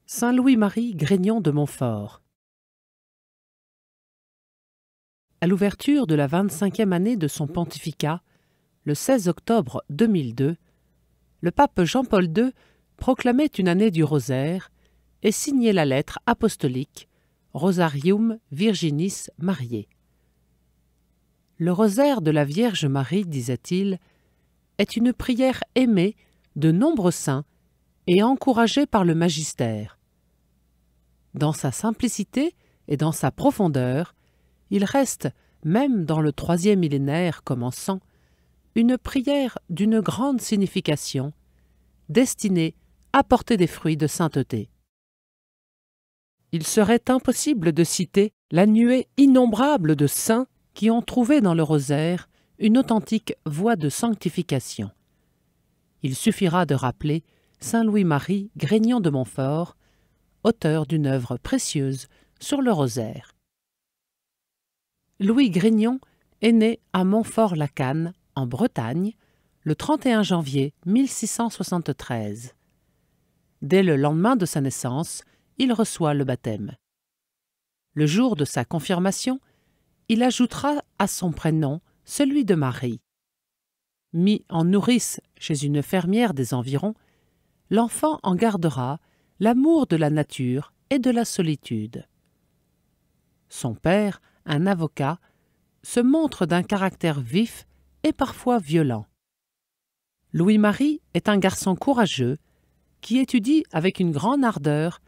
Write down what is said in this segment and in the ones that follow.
Saint Louis-Marie Grignion de Montfort. À l'ouverture de la 25e année de son pontificat, le 16 octobre 2002, le pape Jean-Paul II proclamait une année du rosaire et signait la lettre apostolique Rosarium Virginis Mariae. Le rosaire de la Vierge Marie, disait-il, est une prière aimée de nombreux saints et encouragée par le magistère. Dans sa simplicité et dans sa profondeur, il reste, même dans le 3e millénaire commençant, une prière d'une grande signification, destinée à porter des fruits de sainteté. Il serait impossible de citer la nuée innombrable de saints qui ont trouvé dans le rosaire une authentique voie de sanctification. Il suffira de rappeler Saint Louis-Marie Grignion de Montfort, auteur d'une œuvre précieuse sur le rosaire. Louis Grignion est né à Montfort-la-Canne, en Bretagne, le 31 janvier 1673. Dès le lendemain de sa naissance, il reçoit le baptême. Le jour de sa confirmation, il ajoutera à son prénom celui de Marie. Mis en nourrice chez une fermière des environs, l'enfant en gardera l'amour de la nature et de la solitude. Son père, un avocat, se montre d'un caractère vif et parfois violent. Louis-Marie est un garçon courageux qui étudie avec une grande ardeur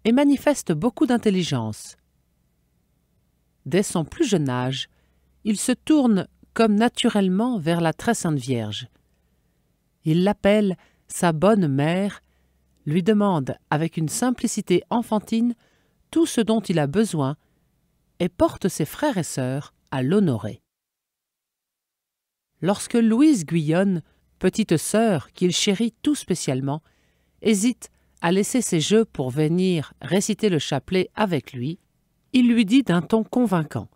et manifeste beaucoup d'intelligence. Dès son plus jeune âge, il se tourne comme naturellement vers la très sainte Vierge. Il l'appelle sa bonne mère, lui demande avec une simplicité enfantine tout ce dont il a besoin et porte ses frères et sœurs à l'honorer. Lorsque Louise Guyonne, petite sœur qu'il chérit tout spécialement, hésite à laisser ses jeux pour venir réciter le chapelet avec lui, il lui dit d'un ton convaincant :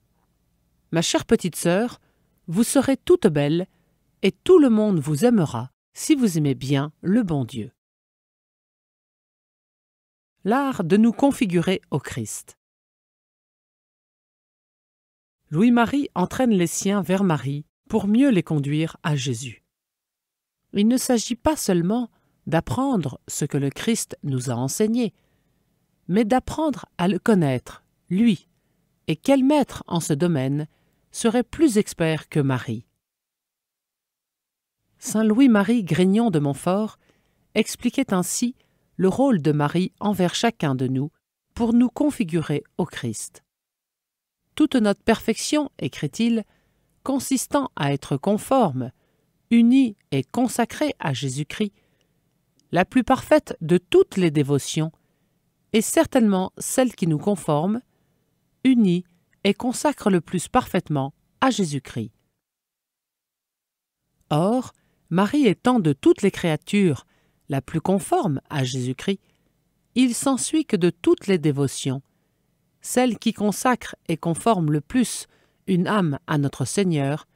« Ma chère petite sœur, vous serez toute belle et tout le monde vous aimera si vous aimez bien le bon Dieu. » L'art de nous configurer au Christ. Louis-Marie entraîne les siens vers Marie pour mieux les conduire à Jésus. Il ne s'agit pas seulement d'apprendre ce que le Christ nous a enseigné, mais d'apprendre à le connaître, lui, et quel maître en ce domaine serait plus expert que Marie. Saint Louis-Marie Grignion de Montfort expliquait ainsi le rôle de Marie envers chacun de nous pour nous configurer au Christ. Toute notre perfection, écrit-il, consistant à être conforme, unie et consacrée à Jésus-Christ, la plus parfaite de toutes les dévotions, est certainement celle qui nous conforme, unit et consacre le plus parfaitement à Jésus-Christ. Or, Marie étant de toutes les créatures la plus conforme à Jésus-Christ, il s'ensuit que de toutes les dévotions, celle qui consacre et conforme le plus une âme à notre Seigneur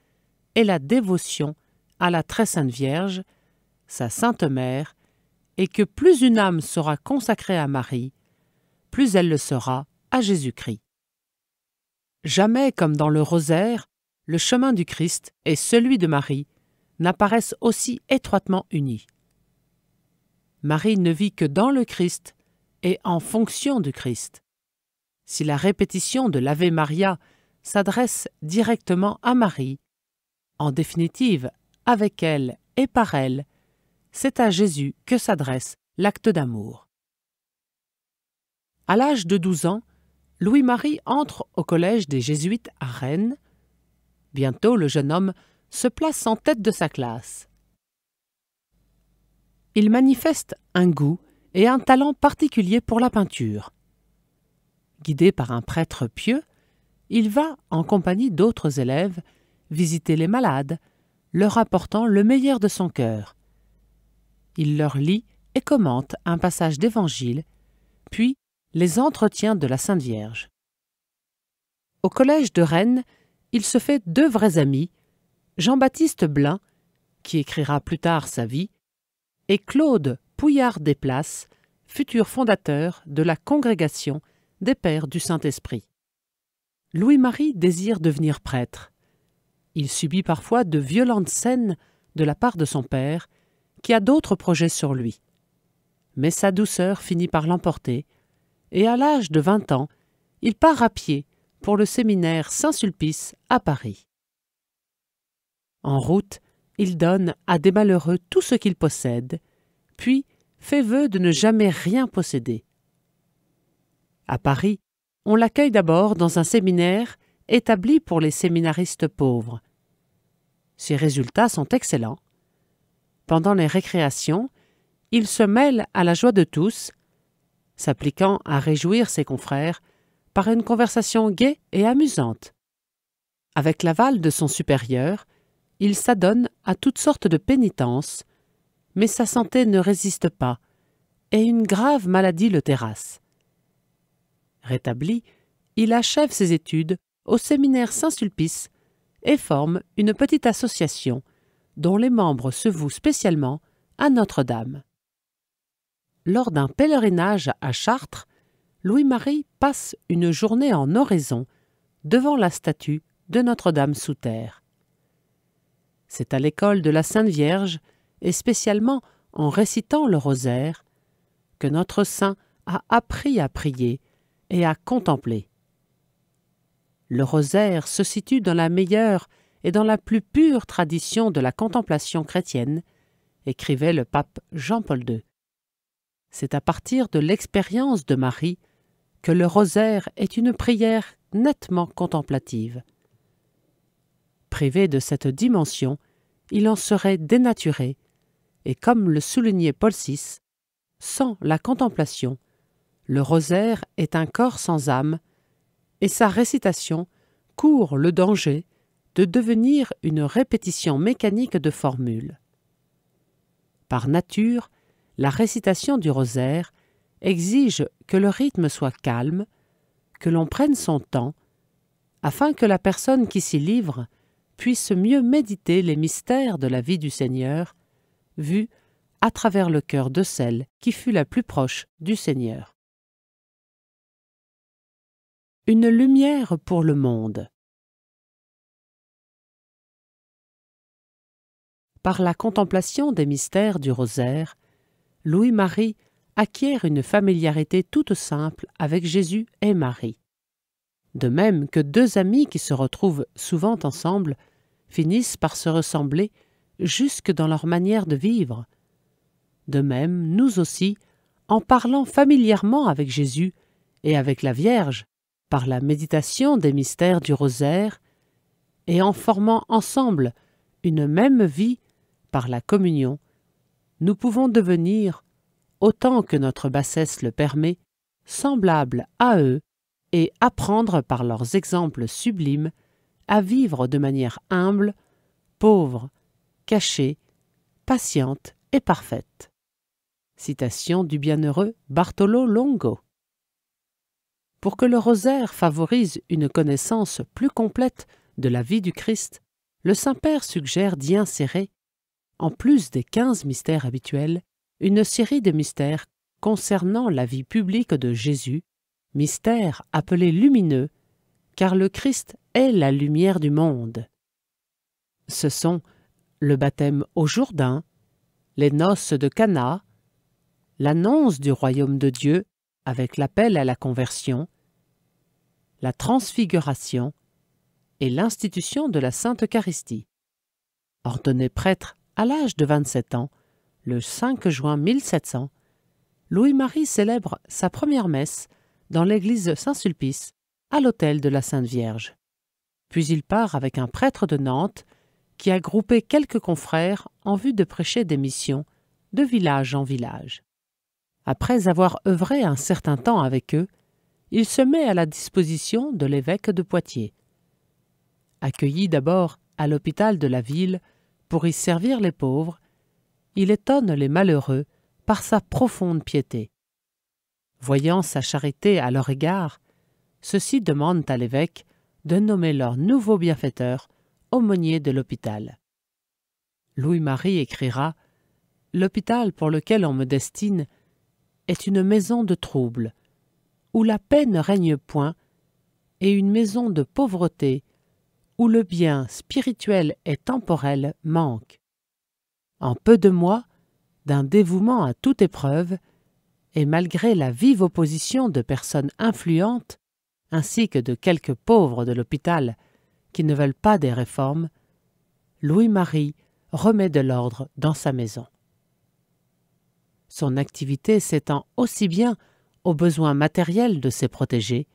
est la dévotion à la très sainte Vierge, sa sainte mère, et que plus une âme sera consacrée à Marie, plus elle le sera à Jésus-Christ. Jamais, comme dans le rosaire, le chemin du Christ et celui de Marie n'apparaissent aussi étroitement unis. Marie ne vit que dans le Christ et en fonction du Christ. Si la répétition de l'Ave Maria s'adresse directement à Marie, en définitive, avec elle et par elle, c'est à Jésus que s'adresse l'acte d'amour. À l'âge de 12 ans, Louis-Marie entre au collège des Jésuites à Rennes. Bientôt, le jeune homme se place en tête de sa classe. Il manifeste un goût et un talent particulier pour la peinture. Guidé par un prêtre pieux, il va, en compagnie d'autres élèves, visiter les malades, leur apportant le meilleur de son cœur. Il leur lit et commente un passage d'Évangile, puis les entretiens de la Sainte Vierge. Au collège de Rennes, il se fait 2 vrais amis, Jean-Baptiste Blin, qui écrira plus tard sa vie, et Claude Pouillard-Desplaces, futur fondateur de la Congrégation des Pères du Saint-Esprit. Louis-Marie désire devenir prêtre. Il subit parfois de violentes scènes de la part de son père, qui a d'autres projets sur lui. Mais sa douceur finit par l'emporter, et à l'âge de 20 ans, il part à pied pour le séminaire Saint-Sulpice à Paris. En route, il donne à des malheureux tout ce qu'il possède, puis fait vœu de ne jamais rien posséder. À Paris, on l'accueille d'abord dans un séminaire établi pour les séminaristes pauvres. Ses résultats sont excellents. Pendant les récréations, il se mêle à la joie de tous, s'appliquant à réjouir ses confrères par une conversation gaie et amusante. Avec l'aval de son supérieur, il s'adonne à toutes sortes de pénitences, mais sa santé ne résiste pas et une grave maladie le terrasse. Rétabli, il achève ses études au séminaire Saint-Sulpice et forme une petite association dont les membres se vouent spécialement à Notre-Dame. Lors d'un pèlerinage à Chartres, Louis-Marie passe une journée en oraison devant la statue de Notre-Dame sous terre. C'est à l'école de la Sainte Vierge, et spécialement en récitant le rosaire, que notre saint a appris à prier et à contempler. Le rosaire se situe dans la meilleure et dans la plus pure tradition de la contemplation chrétienne, écrivait le pape Jean-Paul II. C'est à partir de l'expérience de Marie que le rosaire est une prière nettement contemplative. Privé de cette dimension, il en serait dénaturé, et comme le soulignait Paul VI, sans la contemplation, le rosaire est un corps sans âme, et sa récitation court le danger de devenir une répétition mécanique de formules. Par nature, la récitation du rosaire exige que le rythme soit calme, que l'on prenne son temps, afin que la personne qui s'y livre puisse mieux méditer les mystères de la vie du Seigneur, vus à travers le cœur de celle qui fut la plus proche du Seigneur. Une lumière pour le monde. Par la contemplation des mystères du rosaire, Louis-Marie acquiert une familiarité toute simple avec Jésus et Marie. De même que deux amis qui se retrouvent souvent ensemble finissent par se ressembler jusque dans leur manière de vivre. De même, nous aussi, en parlant familièrement avec Jésus et avec la Vierge, par la méditation des mystères du rosaire, et en formant ensemble une même vie par la communion, nous pouvons devenir, autant que notre bassesse le permet, semblables à eux et apprendre par leurs exemples sublimes à vivre de manière humble, pauvre, cachée, patiente et parfaite. Citation du bienheureux Bartolo Longo. Pour que le rosaire favorise une connaissance plus complète de la vie du Christ, le Saint-Père suggère d'y insérer, en plus des 15 mystères habituels, une série de mystères concernant la vie publique de Jésus, mystères appelés lumineux, car le Christ est la lumière du monde. Ce sont le baptême au Jourdain, les noces de Cana, l'annonce du royaume de Dieu avec l'appel à la conversion, la transfiguration et l'institution de la Sainte Eucharistie. Ordonné prêtre à l'âge de 27 ans, le 5 juin 1700, Louis-Marie célèbre sa première messe dans l'église Saint-Sulpice, à l'autel de la Sainte Vierge. Puis il part avec un prêtre de Nantes qui a groupé quelques confrères en vue de prêcher des missions de village en village. Après avoir œuvré un certain temps avec eux, il se met à la disposition de l'évêque de Poitiers. Accueilli d'abord à l'hôpital de la ville pour y servir les pauvres, il étonne les malheureux par sa profonde piété. Voyant sa charité à leur égard, ceux-ci demandent à l'évêque de nommer leur nouveau bienfaiteur aumônier de l'hôpital. Louis-Marie écrira « L'hôpital pour lequel on me destine est une maison de trouble, où la paix ne règne point, et une maison de pauvreté, où le bien spirituel et temporel manque. En peu de mois, d'un dévouement à toute épreuve, et malgré la vive opposition de personnes influentes, ainsi que de quelques pauvres de l'hôpital qui ne veulent pas des réformes, Louis-Marie remet de l'ordre dans sa maison. Son activité s'étend aussi bien aux besoins matériels de ses protégés,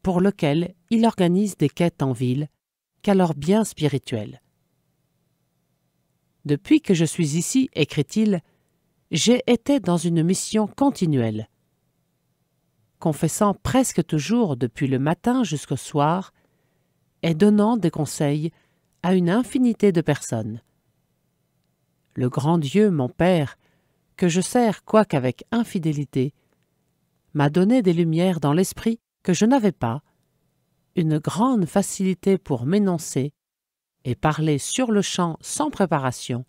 pour lesquels il organise des quêtes en ville, qu'à leurs biens spirituels. Depuis que je suis ici, écrit-il, j'ai été dans une mission continuelle, confessant presque toujours depuis le matin jusqu'au soir et donnant des conseils à une infinité de personnes. Le grand Dieu, mon Père, que je sers quoiqu'avec infidélité, m'a donné des lumières dans l'esprit que je n'avais pas, une grande facilité pour m'énoncer et parler sur le champ sans préparation,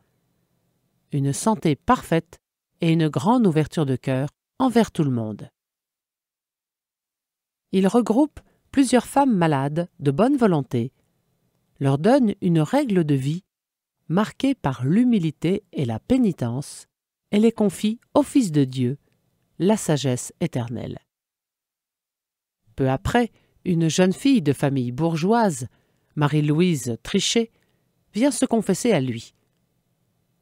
une santé parfaite et une grande ouverture de cœur envers tout le monde. Il regroupe plusieurs femmes malades de bonne volonté, leur donne une règle de vie marquée par l'humilité et la pénitence, et les confie au Fils de Dieu, la sagesse éternelle. Peu après, une jeune fille de famille bourgeoise, Marie-Louise Trichet, vient se confesser à lui.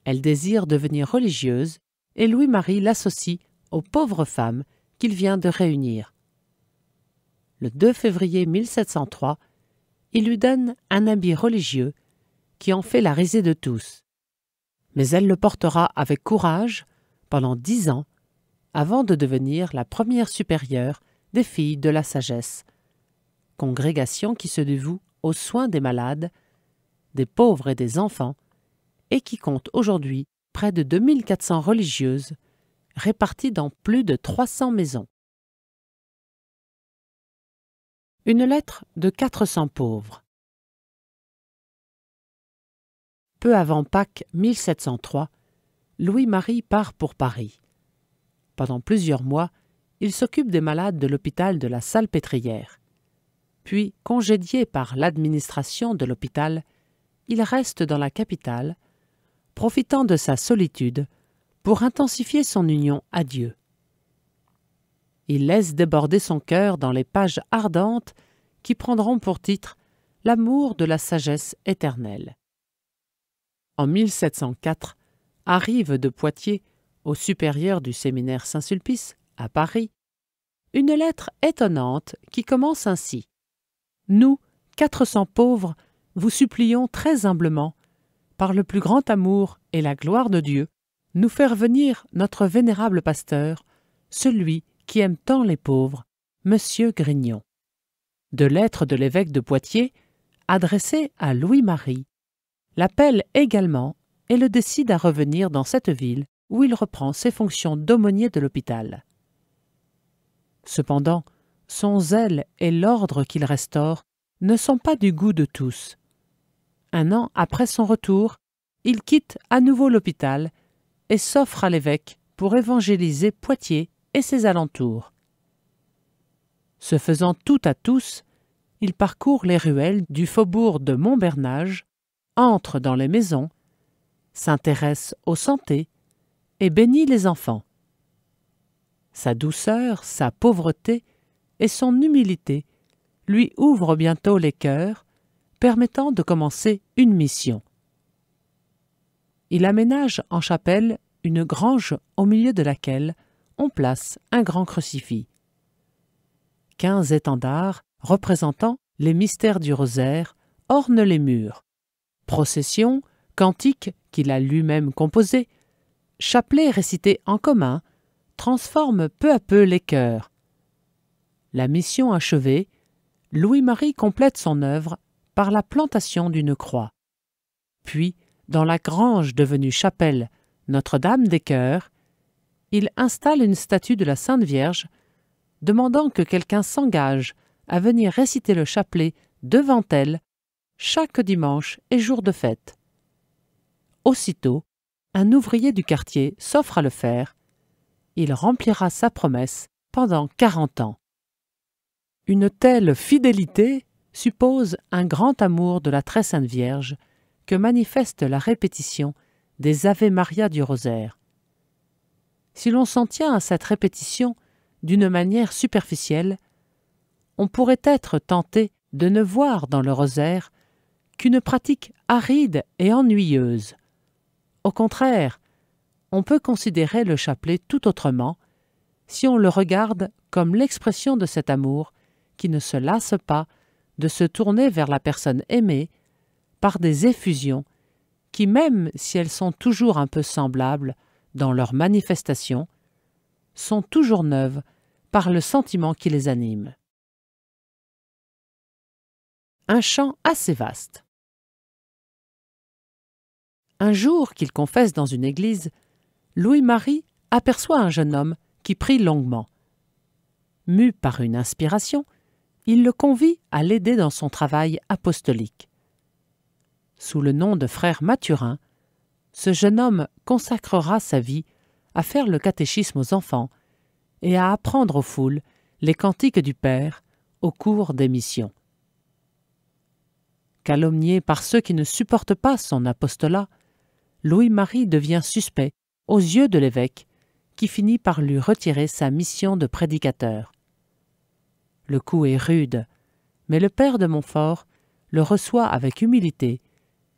Elle désire devenir religieuse et Louis-Marie l'associe aux pauvres femmes qu'il vient de réunir. Le 2 février 1703, il lui donne un habit religieux qui en fait la risée de tous. Mais elle le portera avec courage pendant 10 ans avant de devenir la première supérieure des filles de la sagesse, congrégation qui se dévoue aux soins des malades, des pauvres et des enfants, et qui compte aujourd'hui près de 2400 religieuses réparties dans plus de 300 maisons. Une lettre de 400 pauvres. Peu avant Pâques 1703, Louis-Marie part pour Paris. Pendant plusieurs mois, il s'occupe des malades de l'hôpital de la Salpêtrière. Puis, congédié par l'administration de l'hôpital, il reste dans la capitale, profitant de sa solitude pour intensifier son union à Dieu. Il laisse déborder son cœur dans les pages ardentes qui prendront pour titre « L'amour de la sagesse éternelle ». En 1704, arrive de Poitiers, au supérieur du séminaire Saint-Sulpice, à Paris, une lettre étonnante qui commence ainsi. « Nous, 400 pauvres, vous supplions très humblement, par le plus grand amour et la gloire de Dieu, nous faire venir notre vénérable pasteur, celui qui aime tant les pauvres, Monsieur Grignon. » De lettres de l'évêque de Poitiers, adressées à Louis-Marie, l'appelle également et le décide à revenir dans cette ville où il reprend ses fonctions d'aumônier de l'hôpital. Cependant, son zèle et l'ordre qu'il restaure ne sont pas du goût de tous. Un an après son retour, il quitte à nouveau l'hôpital et s'offre à l'évêque pour évangéliser Poitiers et ses alentours. Se faisant tout à tous, il parcourt les ruelles du faubourg de Montbernage, entre dans les maisons, s'intéresse aux santés et bénit les enfants. Sa douceur, sa pauvreté et son humilité lui ouvrent bientôt les cœurs, permettant de commencer une mission. Il aménage en chapelle une grange au milieu de laquelle on place un grand crucifix. 15 étendards représentant les mystères du rosaire ornent les murs. Processions, cantiques qu'il a lui-même composés, chapelets récités en commun, transforment peu à peu les cœurs. La mission achevée, Louis-Marie complète son œuvre par la plantation d'une croix. Puis, dans la grange devenue chapelle Notre-Dame des Cœurs, il installe une statue de la Sainte Vierge, demandant que quelqu'un s'engage à venir réciter le chapelet devant elle chaque dimanche et jour de fête. Aussitôt, un ouvrier du quartier s'offre à le faire, il remplira sa promesse pendant 40 ans. Une telle fidélité suppose un grand amour de la Très Sainte Vierge que manifeste la répétition des Ave Maria du rosaire. Si l'on s'en tient à cette répétition d'une manière superficielle, on pourrait être tenté de ne voir dans le rosaire qu'une pratique aride et ennuyeuse. Au contraire, on peut considérer le chapelet tout autrement si on le regarde comme l'expression de cet amour qui ne se lasse pas de se tourner vers la personne aimée par des effusions qui, même si elles sont toujours un peu semblables dans leur manifestation, sont toujours neuves par le sentiment qui les anime. Un chant assez vaste. Un jour qu'il confesse dans une église, Louis-Marie aperçoit un jeune homme qui prie longuement. Mu par une inspiration, il le convie à l'aider dans son travail apostolique. Sous le nom de frère Mathurin, ce jeune homme consacrera sa vie à faire le catéchisme aux enfants et à apprendre aux foules les cantiques du Père au cours des missions. Calomnié par ceux qui ne supportent pas son apostolat, Louis-Marie devient suspect aux yeux de l'évêque, qui finit par lui retirer sa mission de prédicateur. Le coup est rude, mais le père de Montfort le reçoit avec humilité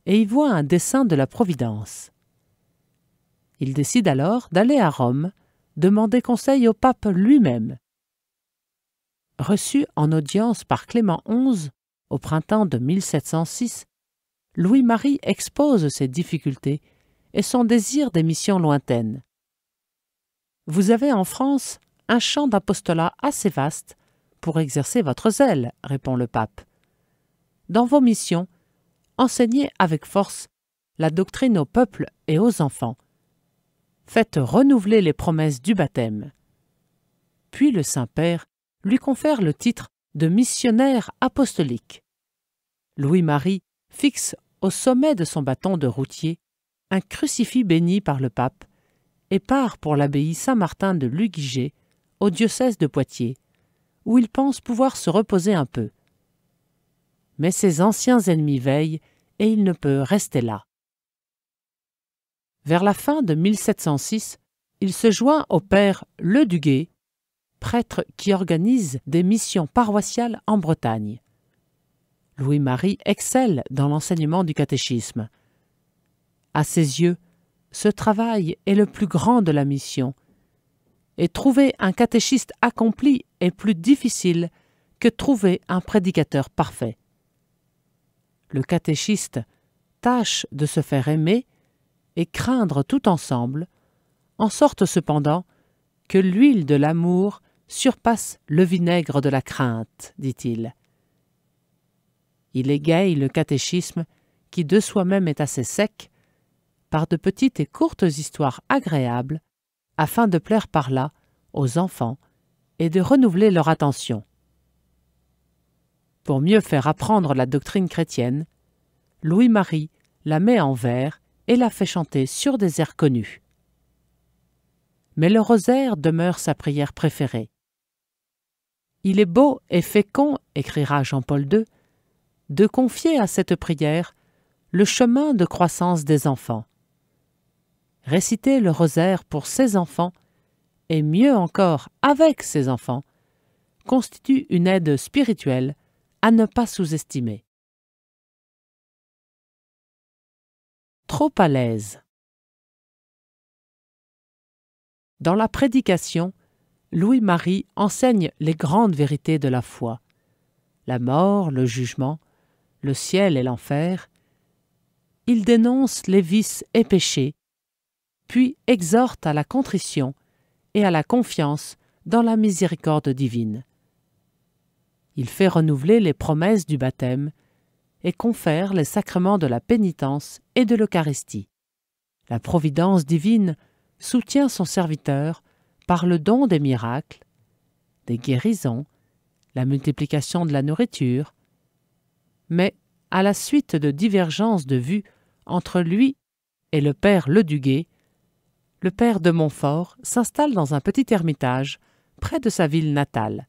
et y voit un dessein de la Providence. Il décide alors d'aller à Rome, demander conseil au pape lui-même. Reçu en audience par Clément XI au printemps de 1706, Louis-Marie expose ses difficultés et son désir des missions lointaines. « Vous avez en France un champ d'apostolat assez vaste pour exercer votre zèle, répond le pape. Dans vos missions, enseignez avec force la doctrine au peuple et aux enfants. Faites renouveler les promesses du baptême. » Puis le Saint-Père lui confère le titre de missionnaire apostolique. Louis-Marie fixe au sommet de son bâton de routier un crucifix béni par le pape et part pour l'abbaye Saint-Martin de Luguigé, au diocèse de Poitiers, où il pense pouvoir se reposer un peu. Mais ses anciens ennemis veillent et il ne peut rester là. Vers la fin de 1706, il se joint au père Le Duguay, prêtre qui organise des missions paroissiales en Bretagne. Louis-Marie excelle dans l'enseignement du catéchisme. À ses yeux, ce travail est le plus grand de la mission, et trouver un catéchiste accompli est plus difficile que trouver un prédicateur parfait. Le catéchiste tâche de se faire aimer et craindre tout ensemble, en sorte cependant que l'huile de l'amour surpasse le vinaigre de la crainte, dit-il. Il égaye le catéchisme qui de soi-même est assez sec, par de petites et courtes histoires agréables, afin de plaire par là aux enfants et de renouveler leur attention. Pour mieux faire apprendre la doctrine chrétienne, Louis-Marie la met en vers et la fait chanter sur des airs connus. Mais le rosaire demeure sa prière préférée. Il est beau et fécond, écrira Jean-Paul II, de confier à cette prière le chemin de croissance des enfants. Réciter le rosaire pour ses enfants, et mieux encore avec ses enfants, constitue une aide spirituelle à ne pas sous-estimer. Trop à l'aise. Dans la prédication, Louis-Marie enseigne les grandes vérités de la foi, la mort, le jugement, le ciel et l'enfer. Il dénonce les vices et péchés, puis exhorte à la contrition et à la confiance dans la miséricorde divine. Il fait renouveler les promesses du baptême et confère les sacrements de la pénitence et de l'Eucharistie. La providence divine soutient son serviteur par le don des miracles, des guérisons, la multiplication de la nourriture, mais à la suite de divergences de vues entre lui et le père Le Duguay, le père de Montfort s'installe dans un petit ermitage près de sa ville natale.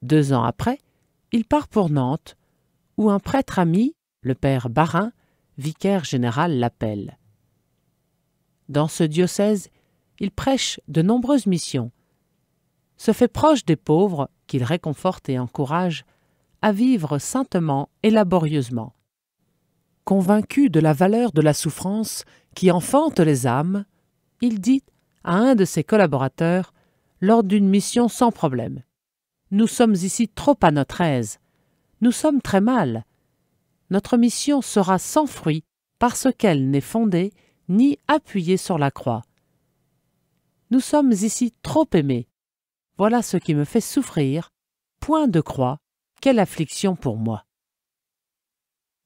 2 ans après, il part pour Nantes, où un prêtre ami, le père Barin, vicaire général, l'appelle. Dans ce diocèse, il prêche de nombreuses missions, se fait proche des pauvres qu'il réconforte et encourage à vivre saintement et laborieusement. Convaincu de la valeur de la souffrance qui enfante les âmes, il dit à un de ses collaborateurs lors d'une mission sans problème: « Nous sommes ici trop à notre aise. Nous sommes très mal. Notre mission sera sans fruit parce qu'elle n'est fondée ni appuyée sur la croix. Nous sommes ici trop aimés. Voilà ce qui me fait souffrir. Point de croix, quelle affliction pour moi. »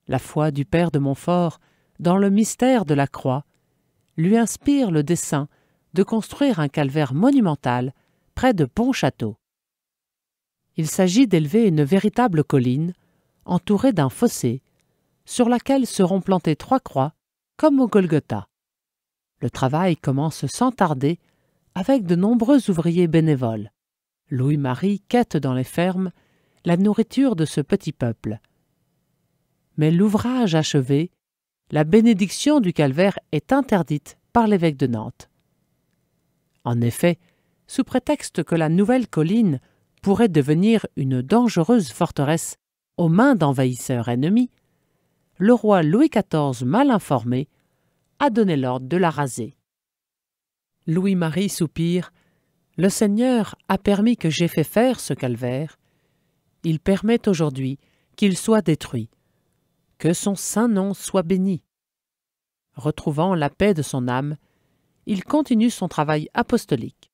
La foi du père de Montfort dans le mystère de la croix lui inspire le dessein de construire un calvaire monumental près de Pontchâteau. Il s'agit d'élever une véritable colline, entourée d'un fossé, sur laquelle seront plantées 3 croix, comme au Golgotha. Le travail commence sans tarder, avec de nombreux ouvriers bénévoles. Louis-Marie quête dans les fermes la nourriture de ce petit peuple. Mais l'ouvrage achevé, la bénédiction du calvaire est interdite par l'évêque de Nantes. En effet, sous prétexte que la nouvelle colline pourrait devenir une dangereuse forteresse aux mains d'envahisseurs ennemis, le roi Louis XIV, mal informé, a donné l'ordre de la raser. Louis-Marie soupire: « Le Seigneur a permis que j'aie fait faire ce calvaire. Il permet aujourd'hui qu'il soit détruit. Que son saint nom soit béni. » Retrouvant la paix de son âme, il continue son travail apostolique.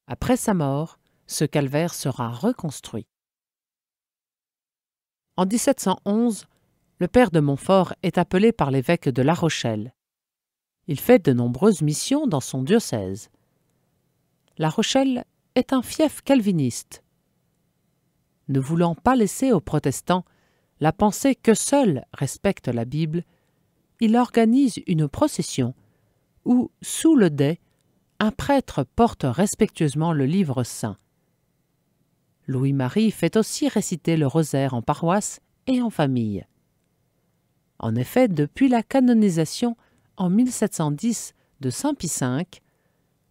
Après sa mort, ce calvaire sera reconstruit. En 1711, le père de Montfort est appelé par l'évêque de La Rochelle. Il fait de nombreuses missions dans son diocèse. La Rochelle est un fief calviniste. Ne voulant pas laisser aux protestants la pensée que seul respecte la Bible, il organise une procession où, sous le dais, un prêtre porte respectueusement le livre saint. Louis-Marie fait aussi réciter le rosaire en paroisse et en famille. En effet, depuis la canonisation en 1710 de Saint Pie V,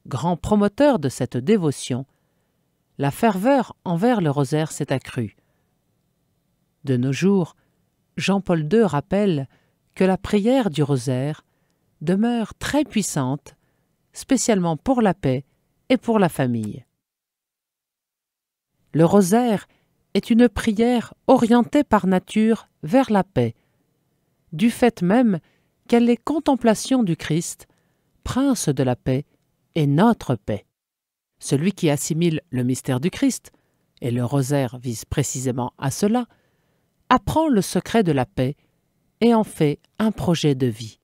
grand promoteur de cette dévotion, la ferveur envers le rosaire s'est accrue. De nos jours, Jean-Paul II rappelle que la prière du rosaire demeure très puissante, spécialement pour la paix et pour la famille. Le rosaire est une prière orientée par nature vers la paix, du fait même qu'elle est contemplation du Christ, prince de la paix et notre paix. Celui qui assimile le mystère du Christ, et le rosaire vise précisément à cela, apprend le secret de la paix et en fait un projet de vie.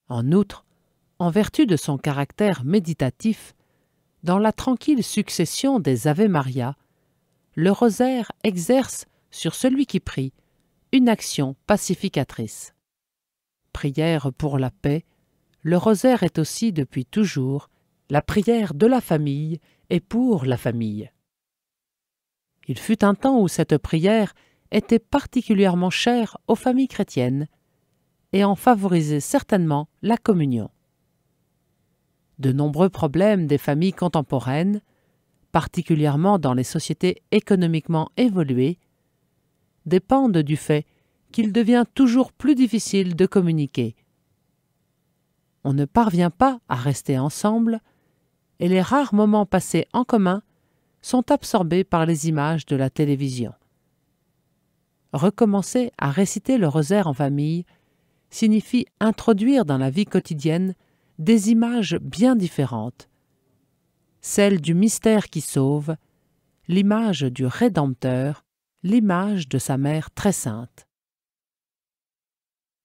En outre, en vertu de son caractère méditatif, dans la tranquille succession des Ave Maria, le rosaire exerce sur celui qui prie une action pacificatrice. Prière pour la paix, le rosaire est aussi depuis toujours la prière de la famille et pour la famille. Il fut un temps où cette prière était particulièrement chère aux familles chrétiennes et en favorisait certainement la communion. De nombreux problèmes des familles contemporaines, particulièrement dans les sociétés économiquement évoluées, dépendent du fait qu'il devient toujours plus difficile de communiquer. On ne parvient pas à rester ensemble et les rares moments passés en commun sont absorbés par les images de la télévision. Recommencer à réciter le rosaire en famille signifie introduire dans la vie quotidienne des images bien différentes. Celle du mystère qui sauve, l'image du Rédempteur, l'image de sa mère très sainte.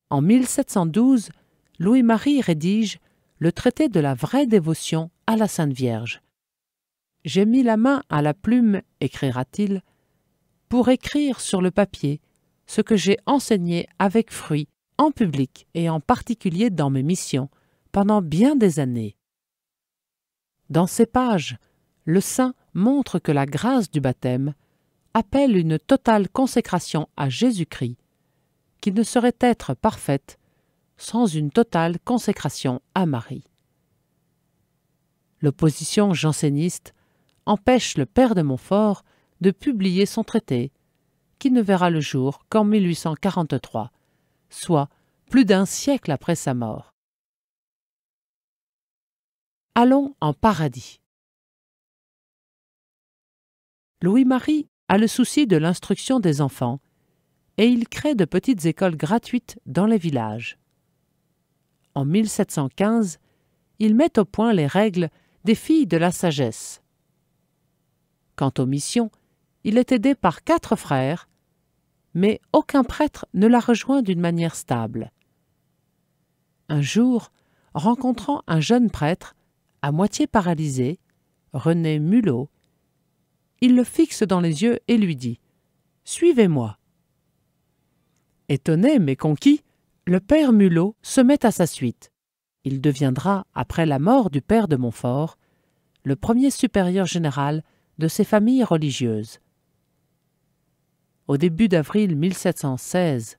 En 1712, Louis-Marie rédige le traité de la vraie dévotion à la Sainte Vierge. « J'ai mis la main à la plume, écrira-t-il, pour écrire sur le papier ce que j'ai enseigné avec fruit en public et en particulier dans mes missions, pendant bien des années. Dans ces pages, le saint montre que la grâce du baptême appelle une totale consécration à Jésus-Christ, qui ne saurait être parfaite sans une totale consécration à Marie. L'opposition janséniste empêche le père de Montfort de publier son traité, qui ne verra le jour qu'en 1843, soit plus d'un siècle après sa mort. Allons en paradis. Louis-Marie a le souci de l'instruction des enfants et il crée de petites écoles gratuites dans les villages. En 1715, il met au point les règles des filles de la sagesse. Quant aux missions, il est aidé par 4 frères, mais aucun prêtre ne la rejoint d'une manière stable. Un jour, rencontrant un jeune prêtre, à moitié paralysé, René Mulot, il le fixe dans les yeux et lui dit « Suivez-moi ». Étonné mais conquis, le père Mulot se met à sa suite. Il deviendra, après la mort du père de Montfort, le premier supérieur général de ces familles religieuses. Au début d'avril 1716,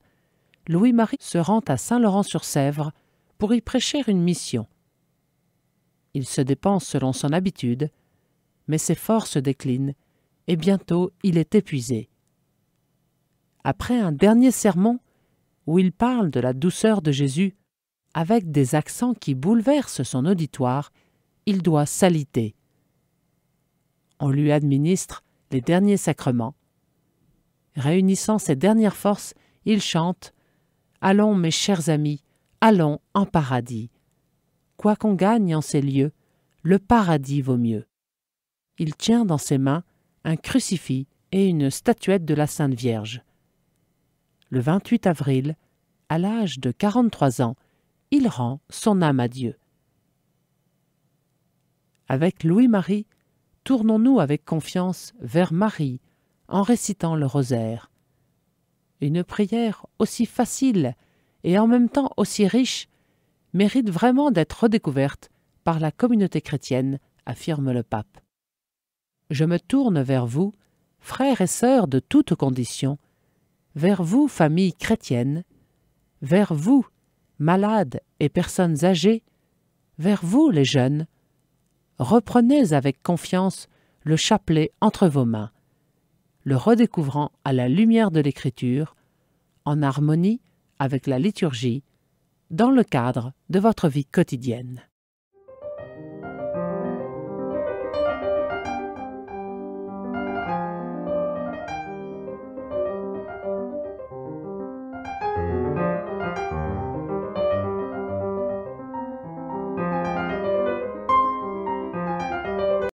Louis-Marie se rend à Saint-Laurent-sur-Sèvre pour y prêcher une mission. Il se dépense selon son habitude, mais ses forces déclinent et bientôt il est épuisé. Après un dernier sermon où il parle de la douceur de Jésus, avec des accents qui bouleversent son auditoire, il doit s'aliter. On lui administre les derniers sacrements. Réunissant ses dernières forces, il chante « Allons, mes chers amis, allons en paradis. Quoi qu'on gagne en ces lieux, le paradis vaut mieux. » Il tient dans ses mains un crucifix et une statuette de la Sainte Vierge. Le 28 avril, à l'âge de 43 ans, il rend son âme à Dieu. Avec Louis-Marie, tournons-nous avec confiance vers Marie en récitant le rosaire. Une prière aussi facile et en même temps aussi riche mérite vraiment d'être redécouverte par la communauté chrétienne, affirme le pape. Je me tourne vers vous, frères et sœurs de toutes conditions, vers vous, famille chrétienne, vers vous, malades et personnes âgées, vers vous, les jeunes. Reprenez avec confiance le chapelet entre vos mains, le redécouvrant à la lumière de l'Écriture, en harmonie avec la liturgie, dans le cadre de votre vie quotidienne.